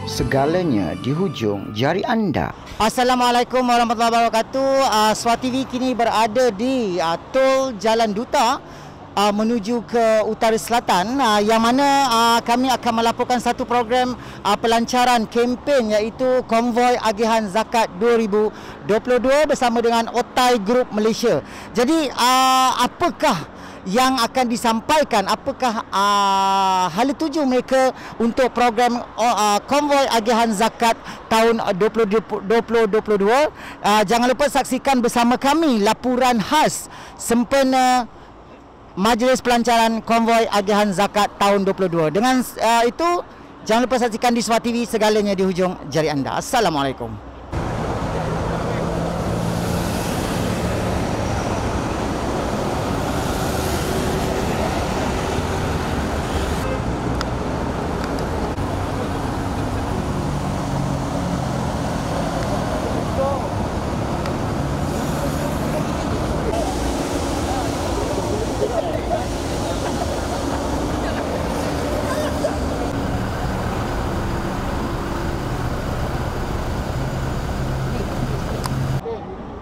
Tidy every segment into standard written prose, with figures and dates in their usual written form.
Segalanya di hujung jari anda. Assalamualaikum warahmatullahi wabarakatuh. Swat TV kini berada di Tol Jalan Duta menuju ke Utara Selatan, yang mana kami akan melaporkan satu program pelancaran kempen iaitu Konvoi Agihan Zakat 2022 bersama dengan Otai Group Malaysia. Jadi apakah yang akan disampaikan, apakah hala tuju mereka untuk program Konvoi Agihan Zakat tahun 2022. Jangan lupa saksikan bersama kami laporan khas sempena Majlis Pelancaran Konvoi Agihan Zakat tahun 2022. Dengan itu, jangan lupa saksikan di Swat TV, segalanya di hujung jari anda. Assalamualaikum.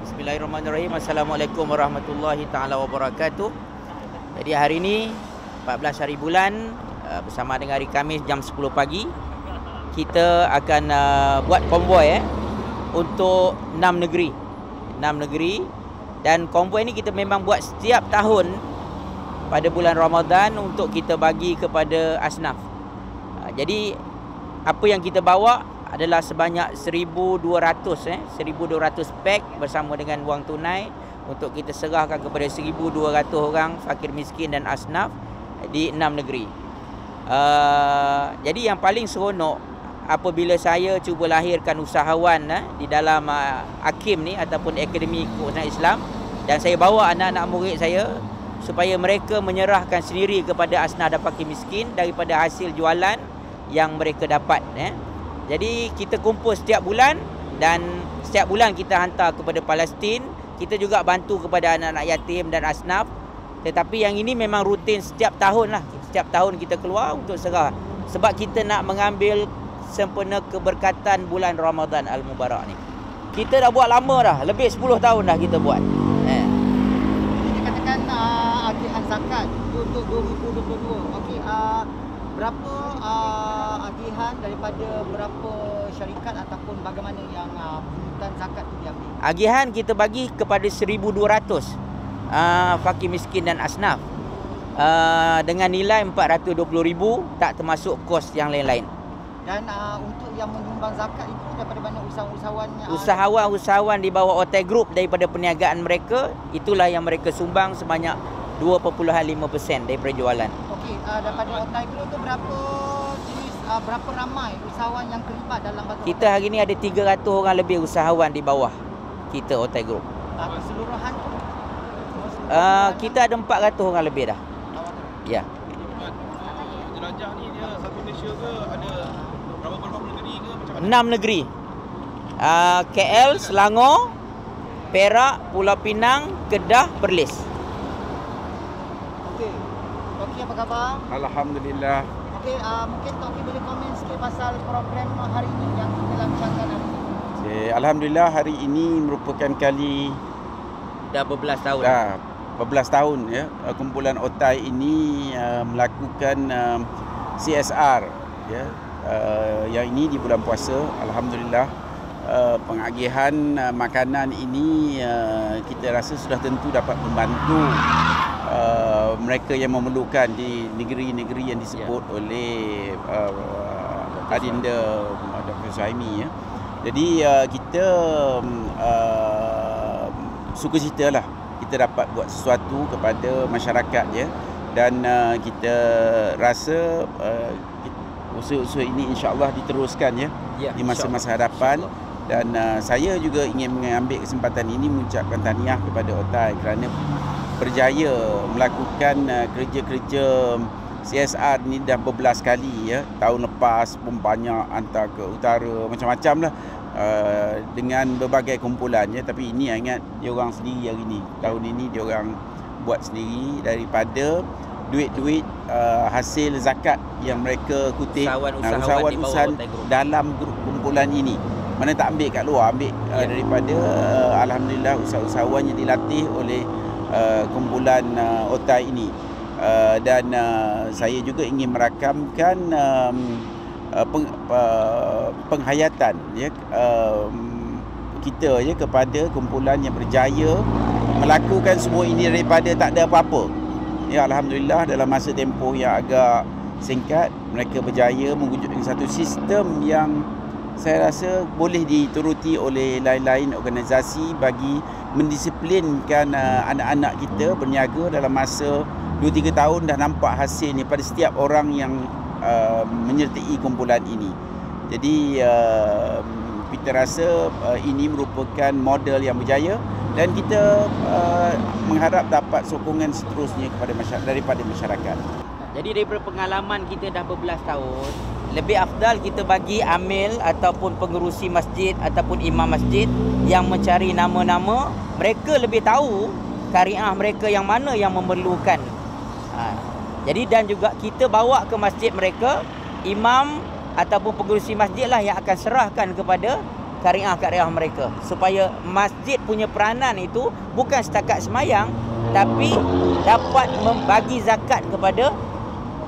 Bismillahirrahmanirrahim. Assalamualaikum warahmatullahi taala wabarakatuh. Jadi hari ini 14 hari bulan, bersama dengan hari Khamis jam 10 pagi, kita akan buat konvoi untuk 6 negeri. Dan konvoi ini kita memang buat setiap tahun pada bulan Ramadan untuk kita bagi kepada asnaf. Jadi apa yang kita bawa adalah sebanyak 1,200 pack bersama dengan wang tunai untuk kita serahkan kepada 1,200 orang fakir miskin dan asnaf di 6 negeri. Jadi yang paling seronok apabila saya cuba lahirkan usahawan di dalam AKIM ni ataupun Akademi Keuangan Islam, dan saya bawa anak-anak murid saya supaya mereka menyerahkan sendiri kepada asnaf dan fakir miskin daripada hasil jualan yang mereka dapat. Jadi kita kumpul setiap bulan, dan setiap bulan kita hantar kepada Palestin. Kita juga bantu kepada anak-anak yatim dan asnaf. Tetapi yang ini memang rutin setiap tahun lah. Setiap tahun kita keluar untuk serah. Sebab kita nak mengambil sempena keberkatan bulan Ramadan Al-Mubarak ni. Kita dah buat lama dah. Lebih 10 tahun dah kita buat. Ini katakan agihan zakat untuk 2022. Okey, berapa agihan daripada berapa syarikat ataupun bagaimana yang pungutan zakat itu diambil? Agihan kita bagi kepada 1,200 fakir miskin dan asnaf dengan nilai 420,000, tak termasuk kos yang lain-lain. Dan untuk yang menyumbang zakat itu daripada mana usahawan-usahawannya? Usahawan di bawah Otai Group, daripada perniagaan mereka, itulah yang mereka sumbang sebanyak 2.5% daripada jualan. Okey, daripada Otai Group tu berapa jenis, berapa ramai usahawan yang terlibat dalam bantuan? Kita hari ini ada 300 orang lebih usahawan di bawah kita Otai Group. Keseluruhan tu? Kita ada 400 orang lebih dah. Ya. Jelajah ni dia satu Malaysia ke, ada berapa negeri ke, macam mana? 6 negeri. KL, Selangor, Perak, Pulau Pinang, Kedah, Perlis. Okey, apa khabar? Alhamdulillah. Okey, mungkin Toki boleh komen sikit pasal program hari ini yang kita lancarkan hari ini. Okay, Alhamdulillah hari ini merupakan kali Dah berbelas tahun. dah 14 tahun ya, kumpulan Otai ini melakukan CSR ya. Yang ini di bulan puasa, alhamdulillah pengagihan makanan ini kita rasa sudah tentu dapat membantu mereka yang memerlukan di negeri-negeri yang disebut oleh Adinda Dr. Suhaimi ya. Jadi kita sukacitalah kita dapat buat sesuatu kepada masyarakat ya, dan kita rasa usaha-usaha ini insya-Allah diteruskan ya di masa-masa hadapan. Dan saya juga ingin mengambil kesempatan ini mengucapkan tahniah kepada Otai kerana berjaya melakukan kerja-kerja CSR ni dah berbelas kali ya. Tahun lepas pun banyak hantar ke utara, macam-macam lah dengan berbagai kumpulan ya. Tapi ini ingat dia orang sendiri hari ni. Tahun ini dia orang buat sendiri daripada duit-duit hasil zakat yang mereka kutip usahawan dalam grup kumpulan ini. Mana tak ambil kat luar, ambil daripada alhamdulillah usahawan yang dilatih oleh kumpulan OTAI ini. Dan saya juga ingin merakamkan penghayatan kita kepada kumpulan yang berjaya melakukan semua ini daripada tak ada apa-apa. Ya, alhamdulillah dalam masa tempoh yang agak singkat mereka berjaya mewujudkan satu sistem yang saya rasa boleh dituruti oleh lain-lain organisasi bagi mendisiplinkan anak-anak kita berniaga dalam masa 2-3 tahun dah nampak hasilnya pada setiap orang yang menyertai kumpulan ini. Jadi kita rasa ini merupakan model yang berjaya dan kita mengharap dapat sokongan seterusnya daripada masyarakat. Jadi daripada pengalaman kita dah berbelas tahun, lebih afdal kita bagi amil ataupun pengerusi masjid ataupun imam masjid yang mencari nama-nama, mereka lebih tahu syariah mereka yang mana yang memerlukan. Jadi dan juga kita bawa ke masjid mereka, imam ataupun pengerusi masjid lah yang akan serahkan kepada syariah mereka, supaya masjid punya peranan itu bukan setakat semayang tapi dapat membagi zakat kepada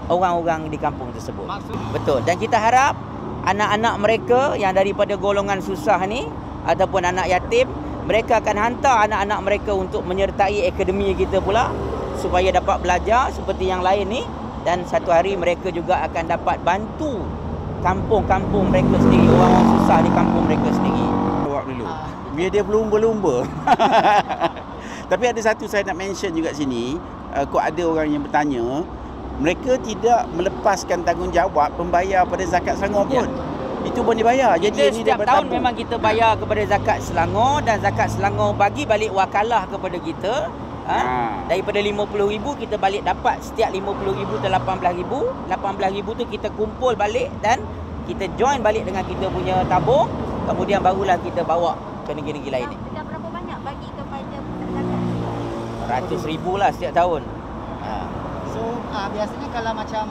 orang-orang di kampung tersebut. Betul. Dan kita harap anak-anak mereka yang daripada golongan susah ni ataupun anak yatim, mereka akan hantar anak-anak mereka untuk menyertai akademi kita pula supaya dapat belajar seperti yang lain ni, dan satu hari mereka juga akan dapat bantu kampung-kampung mereka sendiri, orang-orang susah di kampung mereka sendiri. Jawab dulu. Biar dia berlumba-lumba. Tapi ada satu saya nak mention juga sini, kok ada orang yang bertanya, mereka tidak melepaskan tanggungjawab pembayar pada zakat Selangor pun. Itu pun dibayar. Jadi setiap tahun memang kita bayar kepada zakat Selangor, dan zakat Selangor bagi balik wakalah kepada kita. Daripada 50,000 kita balik dapat setiap 50,000 tu 18,000. 18,000 tu kita kumpul balik dan kita join balik dengan kita punya tabung, kemudian barulah kita bawa ke negeri-negeri lain ni. Dah berapa banyak bagi kepada zakat? Ratus ribu lah setiap tahun. So biasanya kalau macam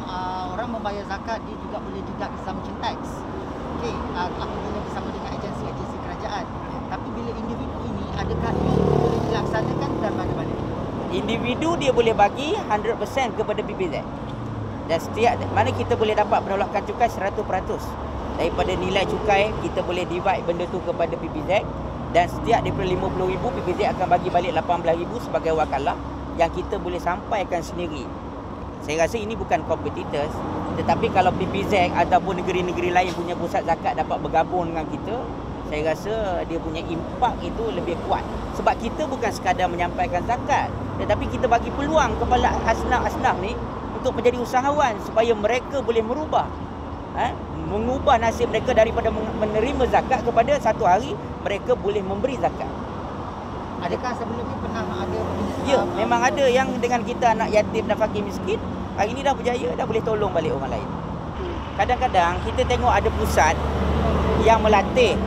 orang membayar zakat, dia juga boleh deduct some tax. Okey, apabila bersama dengan agensi-agensi kerajaan. Tapi bila individu ini, adakah ini boleh dilaksanakan dan bagaimana? Individu dia boleh bagi 100% kepada PPZ. Dan setiap mana kita boleh dapat penolakan cukai 100%. Daripada nilai cukai kita boleh divide benda tu kepada PPZ, dan setiap daripada 50,000 PPZ akan bagi balik 18,000 sebagai wakalah yang kita boleh sampaikan sendiri. Saya rasa ini bukan competitors, tetapi kalau PPZ ataupun negeri-negeri lain punya pusat zakat dapat bergabung dengan kita, saya rasa dia punya impak itu lebih kuat. Sebab kita bukan sekadar menyampaikan zakat, tetapi kita bagi peluang kepada asnaf-asnaf ni untuk menjadi usahawan supaya mereka boleh mengubah nasib mereka daripada menerima zakat kepada satu hari mereka boleh memberi zakat. Adakah sebelum ini pernah ada? Ya, memang ada yang dengan kita anak yatim dan fakir miskin, hari ini dah berjaya, dah boleh tolong balik orang lain. Kadang-kadang kita tengok ada pusat yang melatih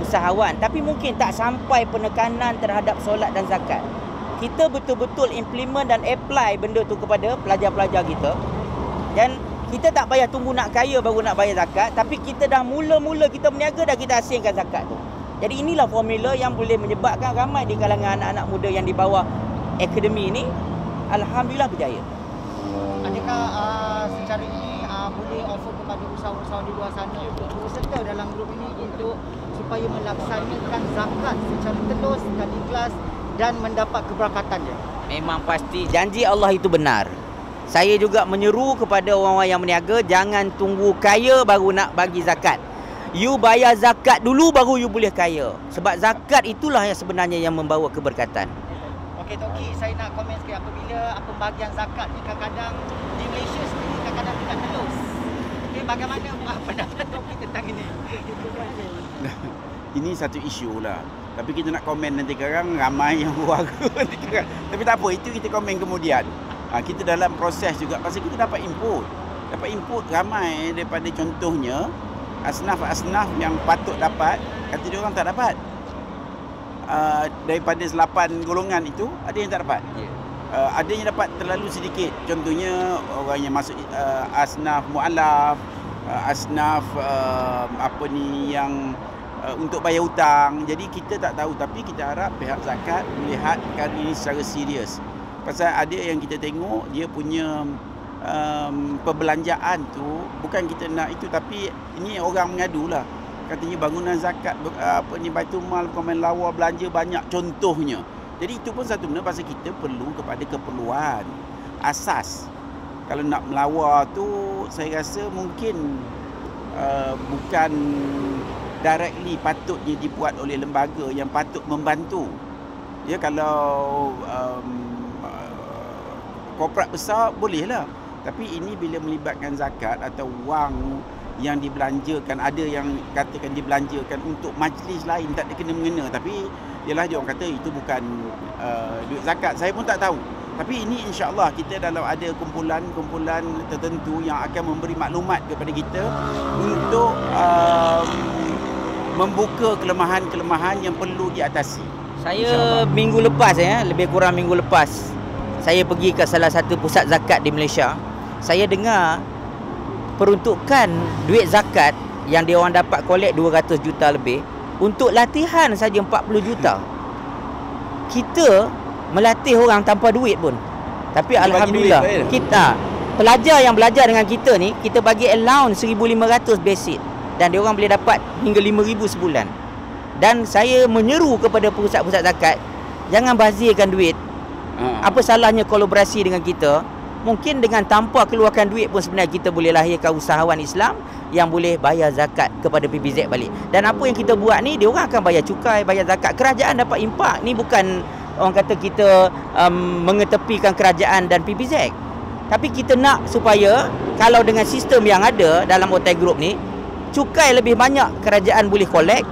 usahawan, tapi mungkin tak sampai penekanan terhadap solat dan zakat. Kita betul-betul implement dan apply benda tu kepada pelajar-pelajar kita, dan kita tak payah tunggu nak kaya baru nak bayar zakat, tapi kita dah mula-mula kita berniaga dah kita hasilkan zakat tu. Jadi inilah formula yang boleh menyebabkan ramai di kalangan anak-anak muda yang di bawah akademi ini alhamdulillah berjaya. Adakah secara ini boleh offer kepada usahawan-usahawan di luar sana untuk berserta dalam grup ini untuk supaya melaksanakan zakat secara telus dan ikhlas dan mendapat keberakatannya? Memang pasti janji Allah itu benar. Saya juga menyeru kepada orang-orang yang berniaga, jangan tunggu kaya baru nak bagi zakat. You bayar zakat dulu baru you boleh kaya. Sebab zakat itulah yang sebenarnya yang membawa keberkatan. Okey Toki, saya nak komen sikit apabila pembagian zakat ni kadang-kadang di Malaysia sendiri kadang-kadang tidak telus. Okey, bagaimana pendapat Toki tentang ini? Ini satu isu lah. Tapi kita nak komen nanti sekarang ramai yang berwarga nanti sekarang. Tapi tak apa, itu kita komen kemudian. Kita dalam proses juga pasal kita dapat input. Dapat input ramai daripada contohnya asnaf-asnaf yang patut dapat, kata dia orang tak dapat. Daripada 8 golongan itu ada yang tak dapat. ada yang dapat terlalu sedikit. Contohnya orang yang masuk asnaf mu'alaf, asnaf yang untuk bayar hutang. Jadi kita tak tahu, tapi kita harap pihak zakat melihat perkara ini secara serius. Pasal ada yang kita tengok dia punya perbelanjaan tu bukan kita nak itu, tapi ini orang mengadulah. Katanya bangunan zakat Baitul Mal komen lawa belanja banyak contohnya. Jadi itu pun satu benda pasal kita perlu kepada keperluan asas. Kalau nak melawar tu saya rasa mungkin bukan directly patutnya dibuat oleh lembaga yang patut membantu. Ya, kalau korporat besar bolehlah. Tapi ini bila melibatkan zakat atau wang yang dibelanjakan, ada yang katakan dibelanjakan untuk majlis lain, tak ada kena-mengena, tapi ialah dia orang kata itu bukan duit zakat. Saya pun tak tahu. Tapi ini insya-Allah kita dalam ada kumpulan-kumpulan tertentu yang akan memberi maklumat kepada kita untuk membuka kelemahan-kelemahan yang perlu diatasi. Saya minggu lepas lebih kurang minggu lepas saya pergi ke salah satu pusat zakat di Malaysia. Saya dengar peruntukan duit zakat yang dia orang dapat kolek 200 juta lebih untuk latihan saja 40 juta. Kita melatih orang tanpa duit pun. Tapi kita alhamdulillah kita pelajar yang belajar dengan kita ni, kita bagi allowance 1,500 basic dan dia orang boleh dapat hingga 5,000 sebulan. Dan saya menyeru kepada pusat-pusat zakat, jangan bazirkan duit. Apa salahnya kolaborasi dengan kita? Mungkin dengan tanpa keluarkan duit pun sebenarnya kita boleh lahirkan usahawan Islam yang boleh bayar zakat kepada PBZ balik. Dan apa yang kita buat ni, dia orang akan bayar cukai, bayar zakat. Kerajaan dapat impak. Ni bukan orang kata kita mengetepikan kerajaan dan PBZ. Tapi kita nak supaya kalau dengan sistem yang ada dalam Otai Group ni, cukai lebih banyak kerajaan boleh collect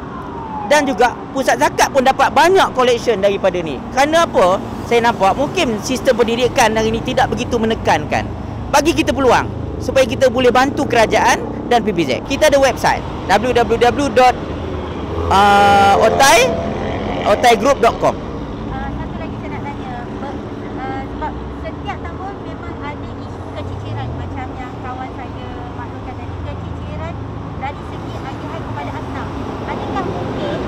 dan juga pusat zakat pun dapat banyak collection daripada ni. Kerana apa? Saya nampak mungkin sistem pendidikan hari ini tidak begitu menekankan. Bagi kita peluang supaya kita boleh bantu kerajaan dan PBZ. Kita ada website www.otaigroup.com. Satu lagi saya nak tanya, sebab setiap tahun memang ada isu keciciran macam yang kawan saya maklumkan tadi, keciciran dari segi agihan kepada asnaf. Adakah mungkin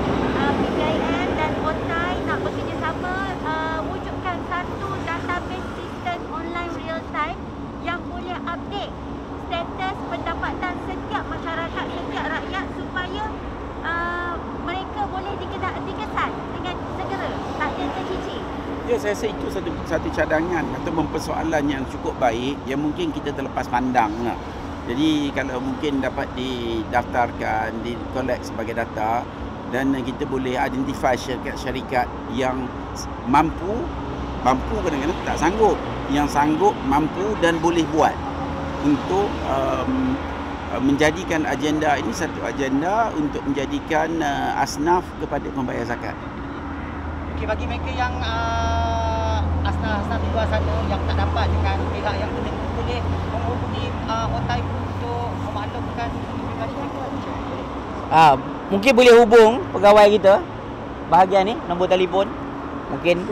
PJN dan Otai nak bekerjasama wujudkan satu database sistem online real time yang boleh update status pendapatan setiap masyarakat, setiap rakyat supaya mereka boleh dikesan dengan segera, tak ada tercicir? Ya, saya rasa itu satu cadangan atau persoalan yang cukup baik yang mungkin kita terlepas pandang lah. Jadi kalau mungkin dapat didaftarkan, di-collect sebagai data dan kita boleh identify syarikat yang mampu kadang-kadang tak sanggup, yang sanggup, mampu dan boleh buat untuk menjadikan agenda ini satu agenda untuk menjadikan asnaf kepada membayar zakat. Okey, bagi mereka yang asnaf di luar sana yang tak dapat dengan pihak yang tertentu, boleh menghubungi Otai untuk memaklumkan pribadi mereka. Mungkin boleh hubung pegawai kita bahagian ni, nombor telefon mungkin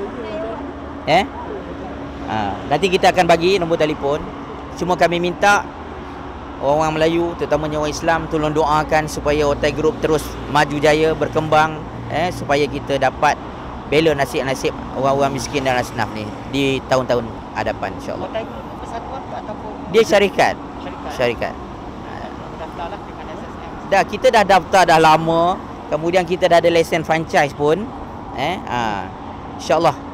nanti kita akan bagi nombor telefon. Cuma kami minta orang Melayu, terutamanya orang Islam, tolong doakan supaya Otai Group terus maju jaya, berkembang, supaya kita dapat bela nasib-nasib orang-orang miskin dan asnaf ni di tahun-tahun hadapan, insya-Allah. Otai Group persatuan ataupun dia syarikat? Syarikat. Daftarlah dengan SSM. Dah, kita dah daftar dah lama. Kemudian kita dah ada lesen franchise pun. InsyaAllah.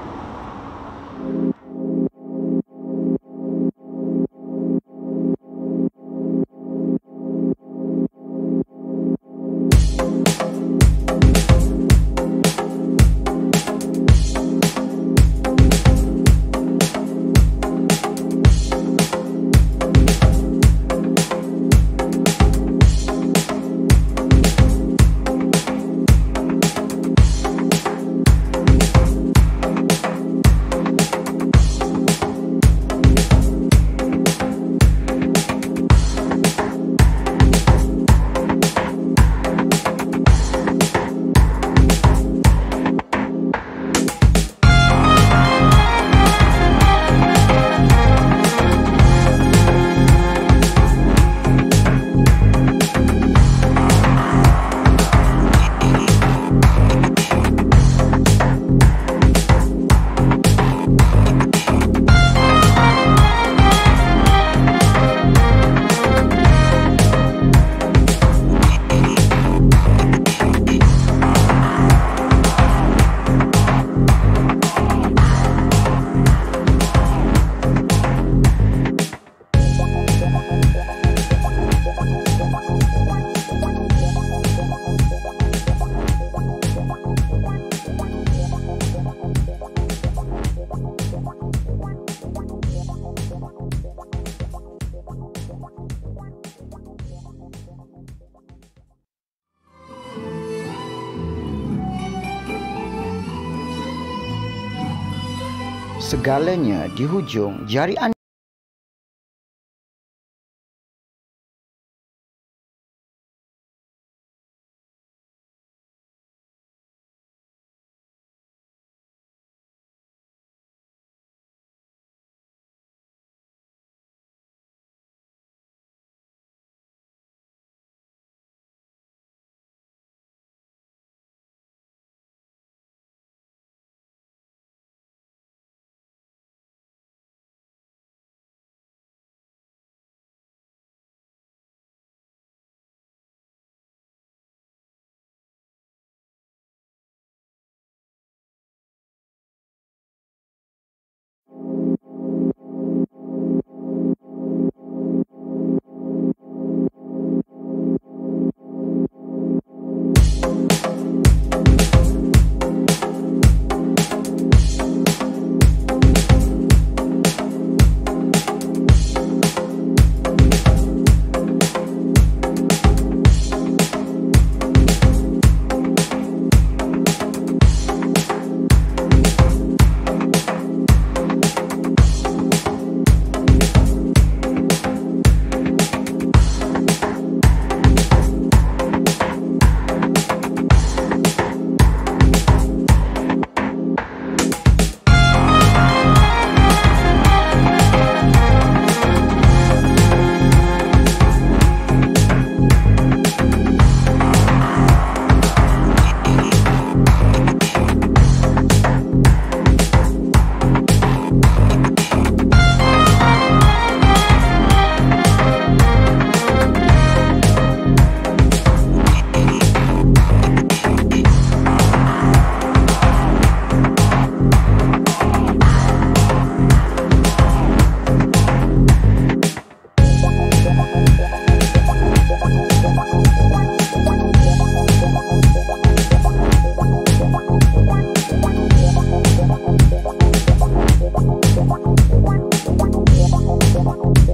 Segalanya di hujung jari anda. Thank you.